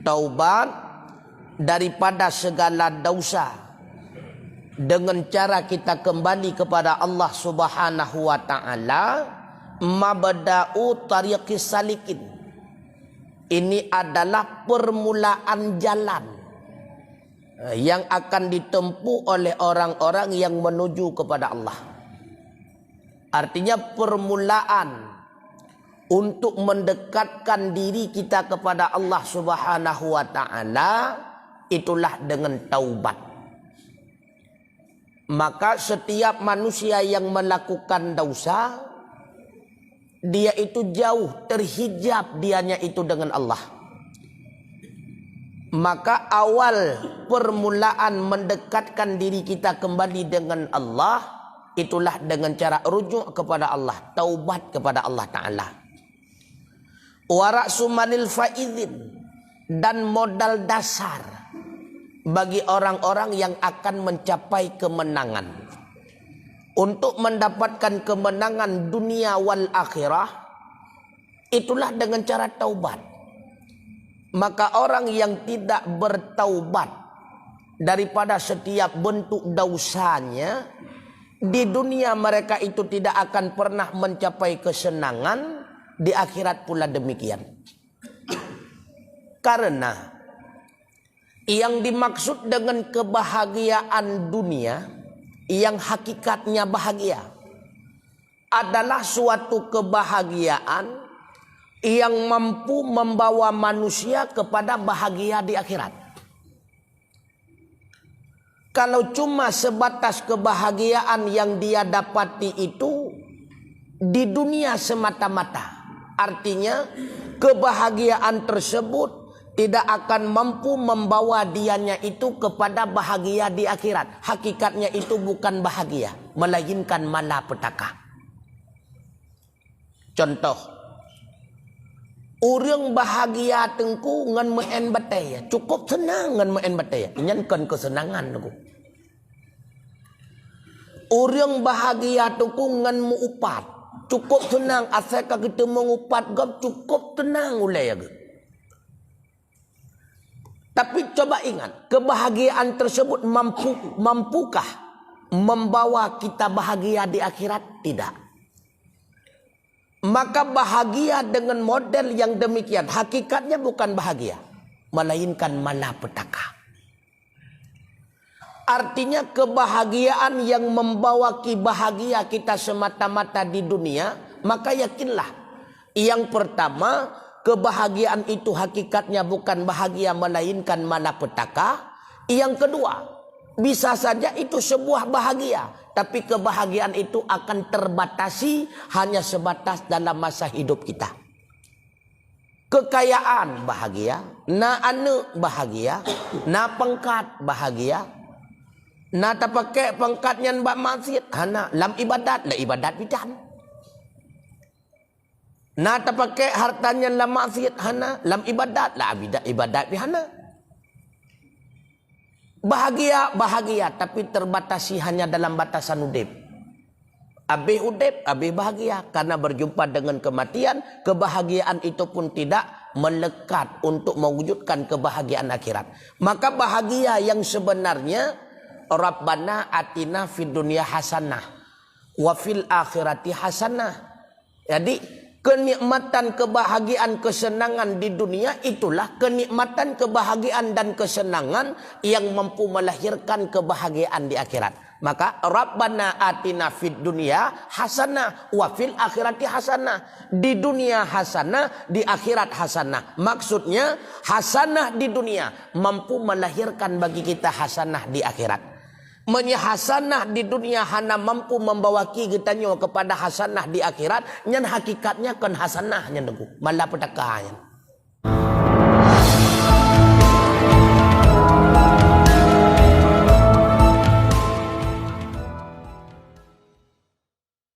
taubat daripada segala dosa dengan cara kita kembali kepada Allah Subhanahu wa taala, mabda'u tariqis salikin. Ini adalah permulaan jalan yang akan ditempuh oleh orang-orang yang menuju kepada Allah. Artinya permulaan untuk mendekatkan diri kita kepada Allah Subhanahu wa taala itulah dengan taubat. Maka setiap manusia yang melakukan dosa, dia itu jauh terhijab dianya itu dengan Allah. Maka awal permulaan mendekatkan diri kita kembali dengan Allah itulah dengan cara rujuk kepada Allah, taubat kepada Allah Ta'ala. Wa ra'su malil faizin, dan modal dasar bagi orang-orang yang akan mencapai kemenangan. Untuk mendapatkan kemenangan dunia wal akhirah, itulah dengan cara taubat. Maka orang yang tidak bertaubat daripada setiap bentuk dosanya, di dunia mereka itu tidak akan pernah mencapai kesenangan, di akhirat pula demikian. Karena yang dimaksud dengan kebahagiaan dunia yang hakikatnya bahagia adalah suatu kebahagiaan yang mampu membawa manusia kepada bahagia di akhirat. Kalau cuma sebatas kebahagiaan yang dia dapati itu di dunia semata-mata, artinya kebahagiaan tersebut tidak akan mampu membawa dianya itu kepada bahagia di akhirat. Hakikatnya itu bukan bahagia, melainkan malapetaka. Contoh, orang bahagia tengku ngan meen bataya, cukup senang ngan meen bataya, nyankan kesenangan tengku. Orang bahagia tengku ngan muupat, cukup senang asal kita mengupat gam cukup tenang ulai ya. Tapi coba ingat, kebahagiaan tersebut mampukah membawa kita bahagia di akhirat? Tidak. Maka bahagia dengan model yang demikian hakikatnya bukan bahagia, melainkan malapetaka. Artinya kebahagiaan yang membawa bahagia kita semata-mata di dunia, maka yakinlah yang pertama, kebahagiaan itu hakikatnya bukan bahagia melainkan malapetaka. Yang kedua, bisa saja itu sebuah bahagia, tapi kebahagiaan itu akan terbatasi hanya sebatas dalam masa hidup kita. Kekayaan bahagia, na anak bahagia, na pangkat bahagia, na tapake pangkatnya mbak maksiat, hana lam ibadat la ibadat bidan. Na terpakai hartanya lam maksiat hana lam ibadat la ibadat bihana. Bahagia tapi terbatasi hanya dalam batasan udip. Habis udip, habis bahagia karena berjumpa dengan kematian. Kebahagiaan itu pun tidak melekat untuk mewujudkan kebahagiaan akhirat. Maka bahagia yang sebenarnya, Rabbana atina fid dunya hasanah wa fil akhirati hasanah. Jadi kenikmatan, kebahagiaan, kesenangan di dunia itulah kenikmatan, kebahagiaan dan kesenangan yang mampu melahirkan kebahagiaan di akhirat. Maka Rabbana atina fid dunya hasanah wa fil akhirati hasanah. Di dunia hasanah, di akhirat hasanah. Maksudnya hasanah di dunia mampu melahirkan bagi kita hasanah di akhirat. Hasanah di dunia hana mampu membawa kita kepada hasanah di akhirat. Yang hakikatnya kan hasanahnya malapetaka.